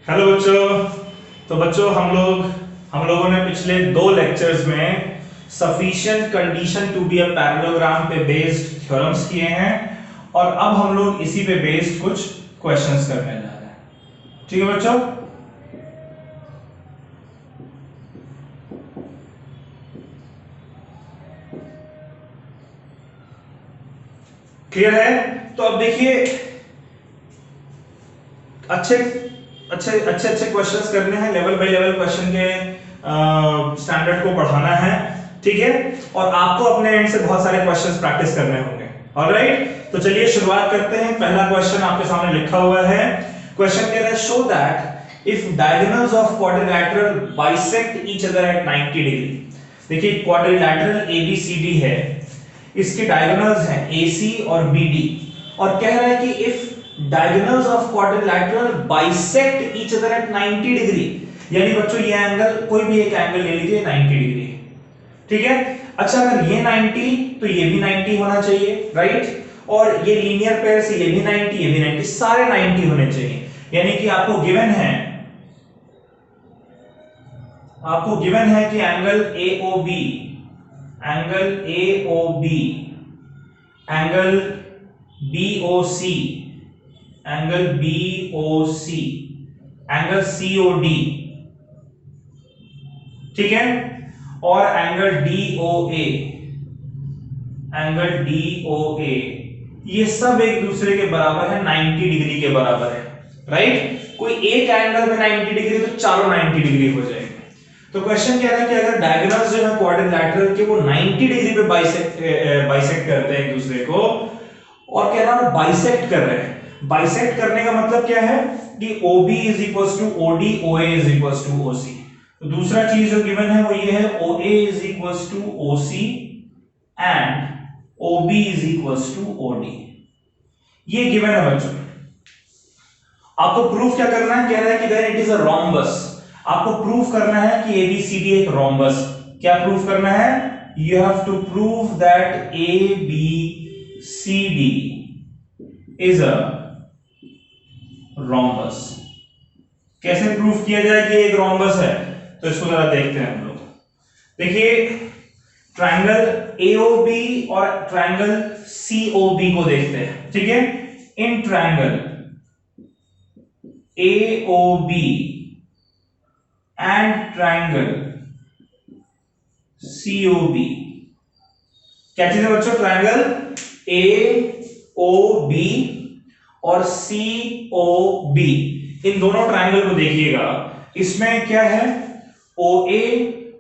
Hello बच्चों। तो बच्चों हम लोगों ने पिछले दो लेक्चर्स में sufficient condition to be a parallelogram पे बेस्ड थ्योरम्स किए हैं और अब हम लोग इसी पे बेस्ड कुछ क्वेश्चंस करने जा रहे हैं। ठीक है बच्चों। क्लियर है? तो अब देखिए, अच्छे अच्छे अच्छे अच्छे क्वेश्चंस करने हैं, लेवल बाय लेवल क्वेश्चन के स्टैंडर्ड को बढ़ाना है। ठीक है, और आपको अपने एंड से बहुत सारे क्वेश्चंस प्रैक्टिस करने होंगे। ऑलराइट, तो चलिए शुरुआत करते हैं। पहला क्वेश्चन आपके सामने लिखा हुआ है। क्वेश्चन कह रहा है show that if diagonals of quadrilateral bisect each other at 90 degree. देखिए क्वाड्रिलैटरल एबीसीडी है, इसके डायगोनल्स हैं AC और BD, और कह रहा है कि if diagonals of quadrilateral bisect each other at 90 degree, यानी बच्चों ये एंगल, कोई भी एक एंगल ले लीजिए 90 डिग्री। ठीक है, अच्छा अगर ये 90 तो ये भी 90 होना चाहिए, राइट? और ये लीनियर पेयर से ये भी 90, ये भी 90, सारे 90 होने चाहिए। यानी कि आपको गिवन है कि angle AOB, angle BOC, angle COD, ठीक है, और एंगल DOA, ये सब एक दूसरे के बराबर है, 90 डिग्री के बराबर है, राइट? कोई एक एंगल में 90 डिग्री तो चारों 90 डिग्री हो जाएंगे। तो क्वेश्चन कह रहा है कि अगर डायगोनल्स जो है क्वाड्रिलैटरल के वो 90 डिग्री पे बाइसेक्ट करते हैं एक दूसरे को, और कह रहा है बाइसेक्ट कर रहे हैं। बाइसेक्ट करने का मतलब क्या है कि OB is equals to OD, OA is equals to OC। तो दूसरा चीज जो गिवन है वो ये है OA is equals to OC and OB is equals to OD। ये गिवन है बच्चों। आपको प्रूफ क्या करना है? कह रहा है कि then it is a rhombus. आपको प्रूफ करना है कि ABCD एक रोम्बस। क्या प्रूफ करना है? You have to prove that ABCD is a rhombus. कैसे प्रूफ किया जाए कि एक रोम्बस है? तो इसको जरा देखते हैं हम लोग। देखिए ट्रायंगल AOB और ट्रायंगल COB को देखते हैं। ठीक है, in triangle AOB and triangle COB, क्या चीज है बच्चों? ट्रायंगल AOB और COB, इन दोनों ट्रायंगल को देखिएगा। इसमें क्या है? OA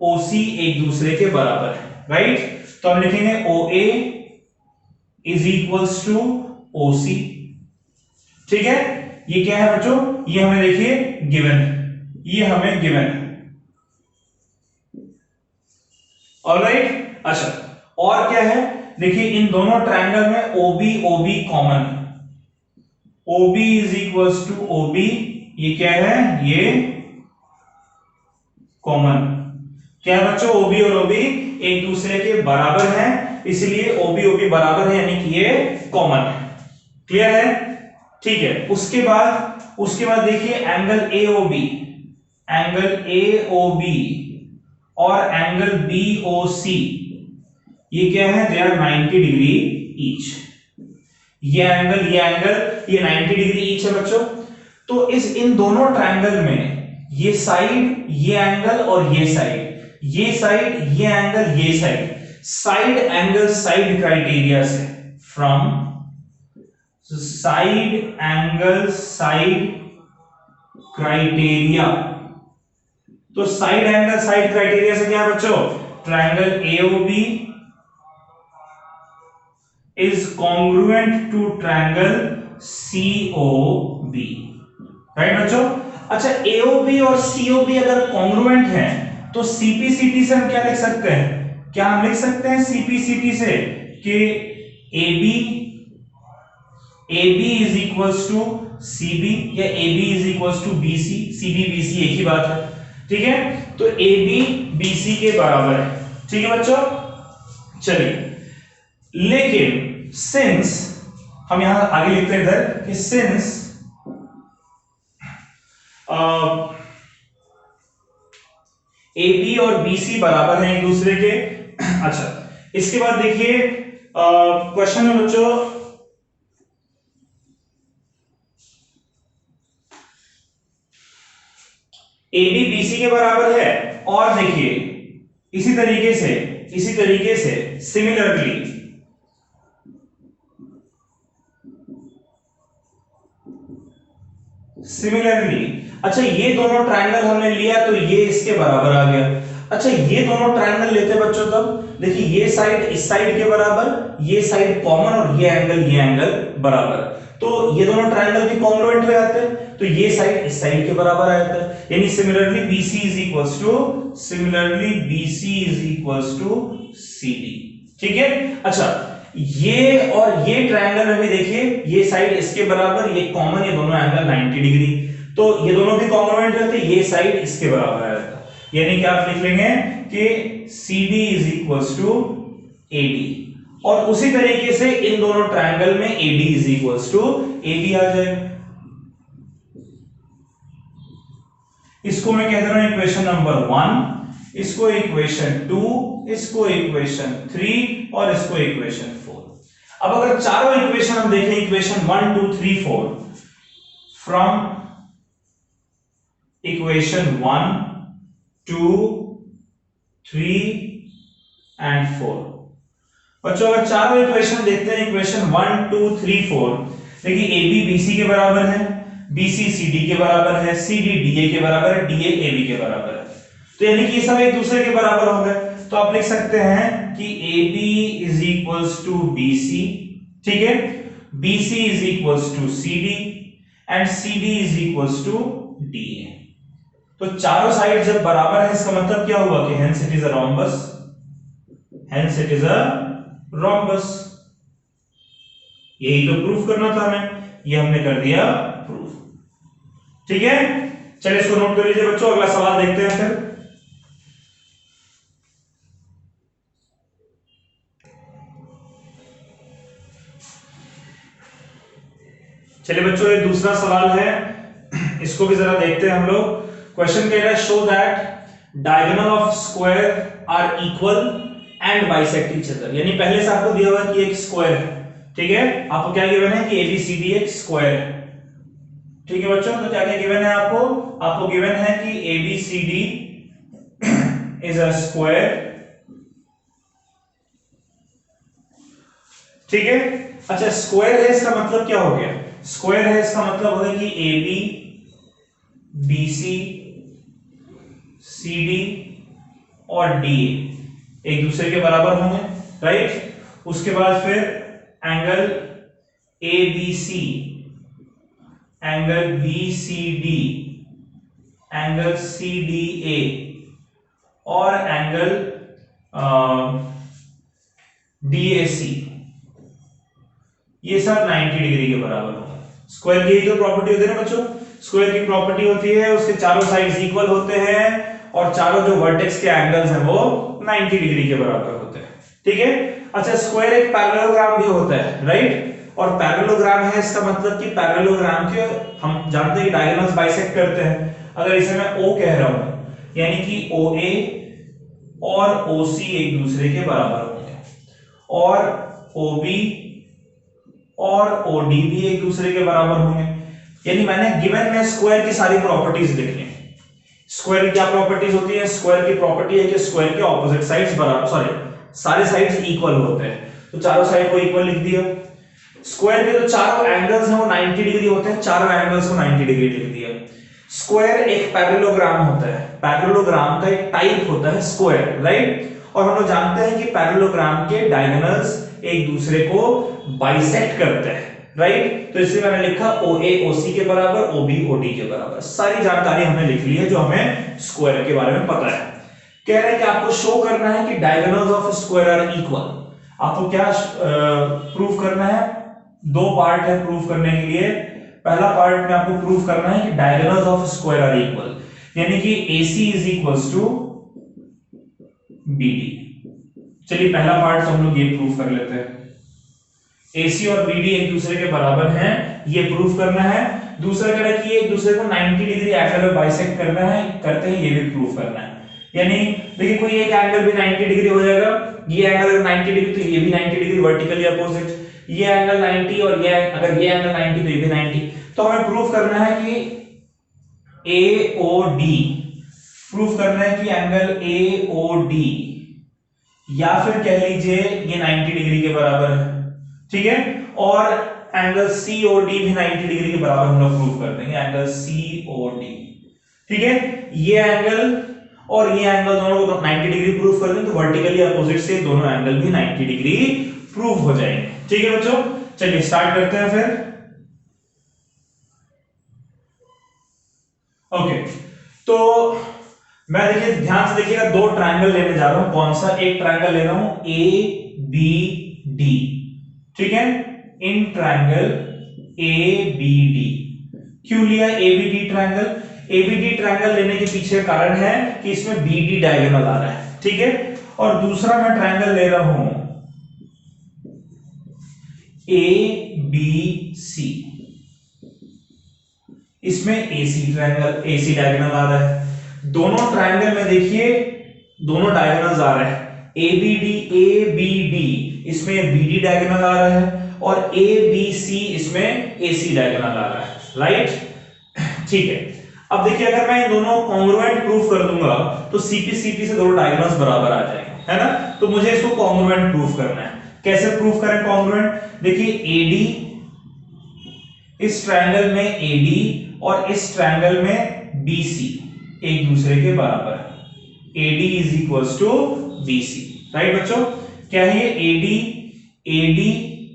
OC एक दूसरे के बराबर है, राइट? तो हम लिखेंगे OA is equals to OC। ठीक है, ये क्या है बच्चों? ये हमें देखिए गिवन है, ये हमें गिवन है। ऑलराइट, अच्छा और क्या है? देखिए इन दोनों ट्रायंगल में OB कॉमन है। OB is equals to OB, ये क्या है? ये कॉमन। क्या है बच्चों? OB और OB एक दूसरे के बराबर हैं, इसलिए OB बराबर है, यानी कि ये कॉमन है। क्लियर है? ठीक है, उसके बाद देखिए एंगल AOB और एंगल BOC, ये क्या है? They are 90 degree each. ये एंगल ये 90 डिग्री ईच है बच्चों। तो इन दोनों ट्रायंगल में ये साइड, ये एंगल और ये साइड, ये साइड, ये एंगल, ये साइड एंगल साइड क्राइटेरिया से, from side angle side criteria. तो साइड एंगल साइड क्राइटेरिया से क्या है बच्चों? Triangle AOB is congruent to triangle COB, right बच्चों? अच्छा AOB और COB अगर कॉन्ग्रुएंट हैं तो CPCT से हम क्या लिख सकते हैं? क्या हम लिख सकते हैं CPCT से कि AB is equals to CB या AB is equals to BC, CB BC एक ही बात है। ठीक है, तो AB BC के बराबर है। ठीक है बच्चों, चलिए, लेकिन सिंस हम यहां आगे लिखते हैं इधर कि सिंस ए बी और बी सी बराबर हैं एक दूसरे के। अच्छा, इसके बाद देखिए क्वेश्चन में बच्चों, ए बी बी सी के बराबर है, और देखिए इसी तरीके से सिमिलरली अच्छा, ये दोनों ट्रायंगल हमने लिया तो ये इसके बराबर आ गया। अच्छा, ये दोनों ट्रायंगल लेते बच्चों, तब देखिए ये साइड इस साइड के बराबर, ये साइड कॉमन, और ये एंगल बराबर, तो ये दोनों ट्रायंगल भी कॉन्ग्रुएंट हो जाते हैं, तो ये साइड इस साइड के बराबर आ जाता है। यानी similarly BC is equals to CD। ठीक है। अच्छा, ये और ये ट्रायंगल में भी देखिए, ये साइड इसके बराबर, ये कॉमन, ये दोनों एंगल 90 डिग्री, तो ये दोनों भी कॉन्ग्रुएंट रहते, ये साइड इसके बराबर आ जाता। यानी कि आप लिख लेंगे कि CD is equals to AD, और उसी तरीके से इन दोनों ट्रायंगल में AD is equals to AB आ जाएगा। इसको मैं कह दे रहा हूं इक्वेशन नंबर 1, इसको इक्वेशन 2, इसको इक्वेशन 3 और इसको इक्वेशन 4। अब अगर चारों इक्वेशन हम देखें, इक्वेशन 1 2 3 4, फ्रॉम इक्वेशन 1 2 3 एंड 4, बच्चों अगर चारों इक्वेशन देखते हैं, इक्वेशन 1 2 3 4, देखिए AB BC के बराबर है, BC CD के बराबर है, CD DA के बराबर है, DA AB के बराबर है, तो यानी कि ये सब एक दूसरे के बराबर हो गए। तो आप लिख सकते हैं कि AB is equals to BC, ठीक है, BC is equals to CD and CD is equals to DA। तो चारों साइड जब बराबर है, इसका मतलब क्या हुआ कि hence it is a rhombus, hence it is a rhombus. यही तो प्रूफ करना था हमें, ये हमने कर दिया प्रूफ। ठीक है, चलिए इसको नोट कर लीजिए बच्चों, अगला सवाल देखते हैं फिर। चलिए बच्चों, ये दूसरा सवाल है, इसको भी जरा देखते हैं हम लोग। क्वेश्चन कह रहा है show that diagonal of square are equal and bisect each other. यानी पहले से आपको दिया हुआ है कि एक स्क्वायर है, ठीक है, आपको क्या गिवन है कि ABCD एक स्क्वायर है। ठीक है बच्चों, तो क्या क्या गिवन है आपको गिवन है कि ABCD इज अ स्क्वायर। ठीक है। अच्छा, स्क्वायर है इसका मतलब क्या हो गया, स्क्वायर है इसका मतलब हो गया कि AB BC CD और DA एक दूसरे के बराबर होंगे, राइट। उसके बाद फिर angle ABC, angle BCD, angle CDA और एंगल DAC, ये सब 90 डिग्री के बराबर होगा। स्क्वायर की जो प्रॉपर्टी होती है ना बच्चों, स्क्वायर की प्रॉपर्टी होती है उसके चारों साइड्स इक्वल होते हैं और चारों जो वर्टेक्स के एंगल्स हैं वो 90 डिग्री के बराबर होते हैं। ठीक है। अच्छा, स्क्वायर एक पैरेललोग्राम भी होता है, राइट, और पैरेललोग्राम है इसका मतलब कि पैरेललोग्राम के हम जानते हैं कि डायगोनल्स बाइसेक्ट करते हैं। अगर इसे मैं O कह रहा हूं, यानी कि OA और OC एक दूसरे के बराबर होंगे, और OB और OD भी एक दूसरे के बराबर होंगे। यानी मैंने गिवन में स्क्वायर की सारी प्रॉपर्टीज लिख ली। स्क्वायर की क्या प्रॉपर्टीज होती है, स्क्वायर की प्रॉपर्टी है कि स्क्वायर के ऑपोजिट साइड्स बराबर, सारे साइड्स इक्वल होते हैं, तो चारों साइड को इक्वल लिख दिया। स्क्वायर के जो चारों एंगल्स हैं वो 90 डिग्री होते हैं, चारों एंगल्स को 90 डिग्री लिख दिया। स्क्वायर एक पैरेललोग्राम होता है, पैरेललोग्राम का एक टाइप होता है स्क्वायर, राइट, और हम लोग जानते हैं कि पैरेललोग्राम के डायगोनल्स एक दूसरे को बाइसेक्ट करते हैं, राइट। तो इसलिए मैंने लिखा OA OC के बराबर, OB OD के बराबर। सारी जानकारी हमने लिख ली है जो हमें स्क्वायर के बारे में पता है। कह रहे हैं कि आपको शो करना है कि diagonals of square are equal. आपको क्या प्रूफ करना है, दो पार्ट है प्रूफ करने के लिए। पहला पार्ट में आपको प्रूफ करना है कि diagonals of square are equal, यानी कि AC is equals to BD। चलिए पहला पार्ट तो हम लोग ये प्रूफ कर लेते हैं, AC और BD एक दूसरे के बराबर हैं, ये प्रूफ करना है। दूसरा कह रहा है कि एक दूसरे को 90 डिग्री एंगल में बाइसेक्ट करना है, करते हैं, ये भी प्रूव करना है। यानी देखिए कोई एक एंगल भी 90 डिग्री हो जाएगा, ये एंगल अगर 90 डिग्री तो ये भी 90 डिग्री वर्टिकली अपोजिट, ये एंगल 90 और ये अगर ये एंगल 90 तो ये भी 90। तो हमें प्रूव करना है कि AOD, प्रूव करना है कि एंगल AOD या फिर कह लीजिए ये 90 डिग्री के बराबर है, ठीक है, और एंगल COD भी 90 डिग्री के बराबर हम लोग प्रूव कर देंगे, एंगल COD, ठीक है। ये एंगल और ये एंगल दोनों को 90 डिग्री प्रूव कर दें तो वर्टिकली अपोजिट से दोनों एंगल भी 90 डिग्री प्रूव हो जाएंगे, ठीक है बच्चों। चलिए स्टार्ट करते हैं फिर। ओके, तो मैं देखिए ध्यान से देखिएगा, दो ट्रायंगल लेने जा रहा हूं। कौन सा? एक ट्रायंगल ले रहा हूं ABD, ठीक है, इन ट्रायंगल ABD। क्यों लिया ABD ट्रायंगल? ABD ट्रायंगल लेने के पीछे कारण है कि इसमें BD डायगोनल आ रहा है, ठीक है। और दूसरा मैं ट्रायंगल ले रहा हूं ABC, इसमें AC डायगोनल आ रहा है। दोनों ट्रायंगल में देखिए दोनों डायगोनल्स आ रहे हैं, ABD इसमें BD डायगोनल आ रहा है और ABC इसमें AC डायगोनल आ रहा है, राइट, ठीक है। अब देखिए अगर मैं इन दोनों कॉन्ग्रुएंट प्रूफ कर दूंगा तो CP से दोनों डायगोनल्स बराबर आ जाएंगे, है ना। तो मुझे इसको कॉन्ग्रुएंट प्रूफ करना है। कैसे प्रूफ करें कॉन्ग्रुएंट? देखिए AD, इस ट्रायंगल में AD और इस ट्रायंगल में BC एक दूसरे के बराबर है। AD is equals to BC, right बच्चों। क्या है ये?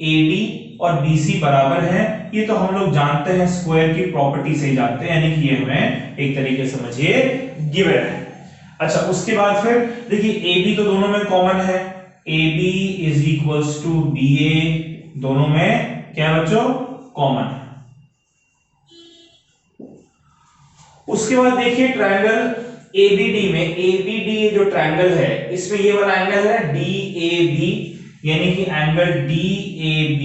AD और BC बराबर है, ये तो हम लोग जानते हैं, स्क्वायर की प्रॉपर्टी से ही जानते हैं, यानी कि ये हमें एक तरीके से समझिए गिवन है। अच्छा, उसके बाद फिर देखिए AB तो दोनों में कॉमन है, AB is equals to BA, दोनों में क्या है बच्चों? कॉमन है। उसके बाद देखिए ट्रायंगल ABD जो ट्रायंगल है इसमें ये वाला एंगल है DAB, यानी कि एंगल DAB,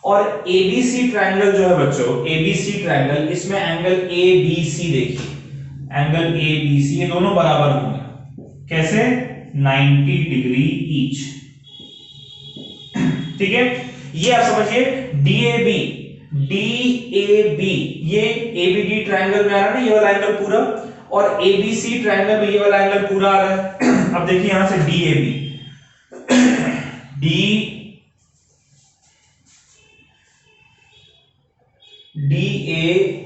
और ABC ट्रायंगल जो है बच्चों, ABC ट्रायंगल, इसमें एंगल ABC देखिए, एंगल ABC, ये दोनों बराबर होंगे। कैसे? 90 डिग्री ईच, ठीक है। ये आप समझिए DAB ये ABD ट्रायंगल में आ रहा है ना, ये वाला एंगल पूरा, और ABC ट्रायंगल में ये वाला एंगल पूरा आ रहा है। अब देखिए यहां से DAB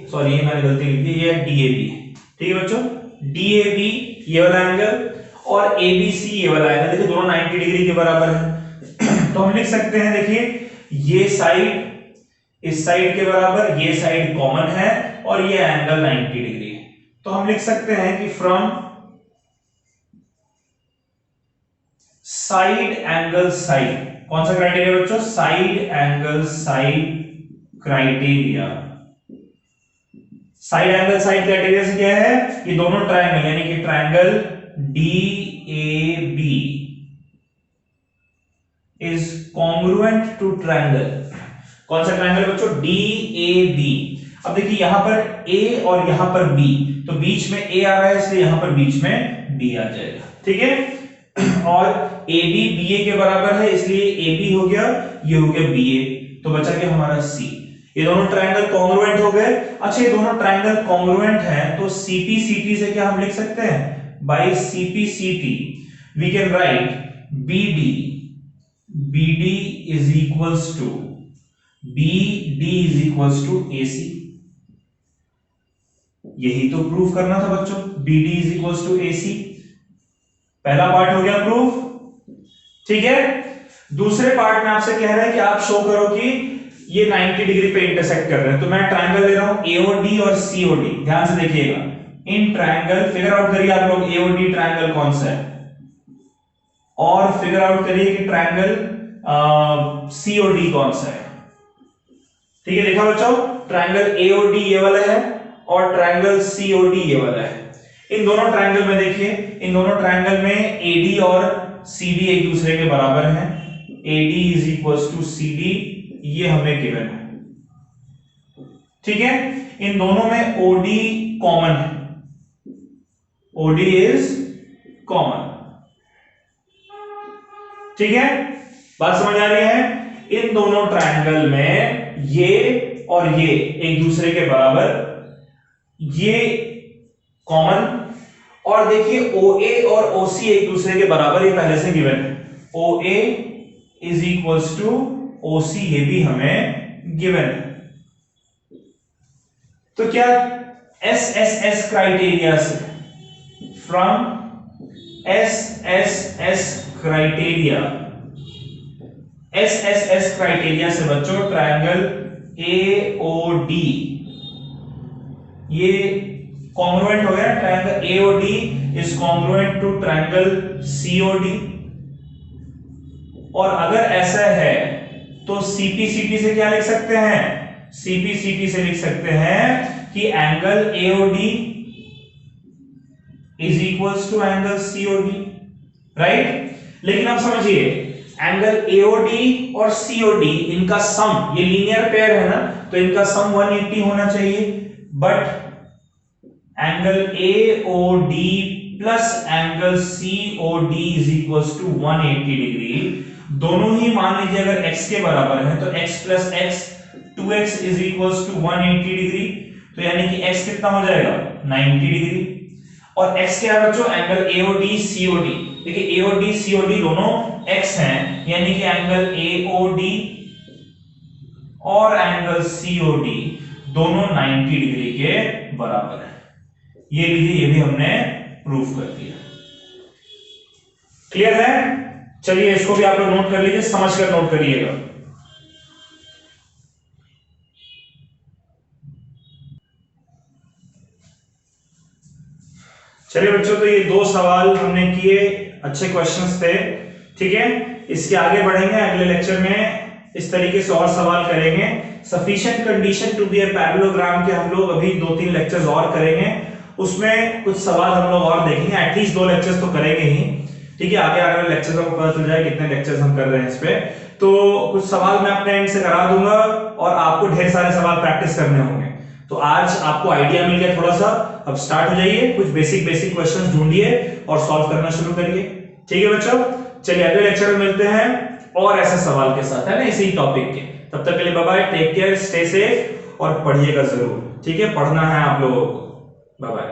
सॉरी ये मैंने गलती लिख दी, ये DAB, ठीक है बच्चों। DAB ये वाला एंगल और ABC ये वाला एंगल, देखिए दोनों 90 डिग्री के बराबर है। तो हम लिख सकते हैं, देखिए ये साइड इस साइड के बराबर, ये साइड कॉमन है और ये एंगल 90 डिग्री है। तो हम लिख सकते हैं कि फ्रॉम साइड एंगल साइड, कौन सा क्राइटेरिया बच्चों? Side angle side criteria. Side angle side criteria से क्या है? ये दोनों ट्रायंगल, यानी कि triangle DAB is congruent to triangle, कौन सा ट्रायंगल बच्चों? DAB। अब देखिए यहां पर A और यहां पर B, तो बीच में A आ रहा है इसलिए यहां पर बीच में B आ जाएगा, ठीक है। और AB BA के बराबर है इसलिए AB हो गया, ये हो गया BA, तो बचा गया हमारा C। ये दोनों ट्रायंगल कॉन्ग्रुएंट हो गए। अच्छा, ये दोनों ट्रायंगल कॉन्ग्रुएंट हैं तो CP से क्या हम लिख सकते हैं? By CP we can write BD is equals to AC। यही तो प्रूफ करना था बच्चों, BD is equals to AC। पहला पार्ट हो गया प्रूफ, ठीक है। दूसरे पार्ट में आपसे कह रहे हैं कि आप शो करो कि ये 90 डिग्री पे इंटरसेक्ट कर रहे हैं। तो मैं ट्रायंगल ले रहा हूं AOD और COD, ध्यान से देखिएगा। इन ट्रायंगल फिगर आउट करिए आप लोग, AOD ट्रायंगल कौन सा है, और फिगर आउट करिए कि ट्रायंगल COD कौन सा है, ठीक है। देखा बच्चों, ट्रायंगल AOD ये वाला है और ट्रायंगल COD ये वाला है। इन दोनों ट्रायंगल में देखिए, इन दोनों ट्रायंगल में AD और CD एक दूसरे के बराबर हैं। AD is equals to CD, ये हमें गिवन है। ठीक है, इन दोनों में ओडी कॉमन है, ओडी इज कॉमन। ठीक है, बात समझ आ रही है? इन दोनों ट्रायंगल में ये और ये एक दूसरे के बराबर, ये कॉमन, और देखिए OA और OC एक दूसरे के बराबर, ये पहले से गिवन है। OA is equals to OC, ये भी हमें गिवन है। तो क्या SSS क्राइटेरिया से, from SSS criteria, SSS criteria से बच्चों ट्रायंगल AOD ये कॉन्ग्रुएंट हो गया। Triangle AOD is congruent to triangle COD, और अगर ऐसा है तो CPCT से क्या लिख सकते हैं? CPCT से लिख सकते हैं कि angle AOD is equals to angle COD, right? लेकिन आप समझिए, एंगल AOD और COD इनका सम, ये लीनियर पेयर है ना, तो इनका सम 180 होना चाहिए, but angle AOD plus angle COD is equals to 180 degree. दोनों ही मान लीजिए अगर x के बराबर है तो x plus x 2x is equals to 180 degree, तो यानी कि x कितना हो जाएगा? 90 डिग्री। और x क्या है बच्चों? Angle AOD COD। देखिए AOD COD दोनों x हैं, यानी कि एंगल AOD और एंगल COD दोनों 90 डिग्री के बराबर है। ये लीजिए, ये भी हमने प्रूफ कर दिया। क्लियर है? चलिए इसको भी आप लोग नोट कर लीजिए, समझ कर नोट करिएगा। चलिए बच्चों, तो ये 2 सवाल हमने किए, अच्छे क्वेश्चंस थे। ठीक है, इसके आगे बढ़ेंगे अगले लेक्चर में, इस तरीके से और सवाल करेंगे। Sufficient condition to be a parallelogram के हम लोग अभी 2-3 लेक्चर्स और करेंगे, उसमें कुछ सवाल हम लोग और देखेंगे, एटलीस्ट 2 लेक्चर्स तो करेंगे ही। ठीक है, आगे आगे लेक्चर्स में पता चल जाए कितने लेक्चर्स हम कर रहे हैं इस पे। तो कुछ सवाल मैं अपने एंड से करा दूंगा और आपको ढेर सारे सवाल प्रैक्टिस करने होंगे। तो आज आपको आइडिया मिल गया थोड़ा सा, अब स्टार्ट हो जाइए, कुछ बेसिक क्वेश्चंस ढूंढिए और सॉल्व करना शुरू करिए। ठीक है बच्चों, चलिए अगले लेक्चर में मिलते हैं और ऐसे सवाल के साथ, है ना, इसी टॉपिक के। तब तक के लिए bye bye, take care, stay safe और पढ़िएगा जरूर। ठीक है, पढ़ना है आप लोगों को। Bye bye.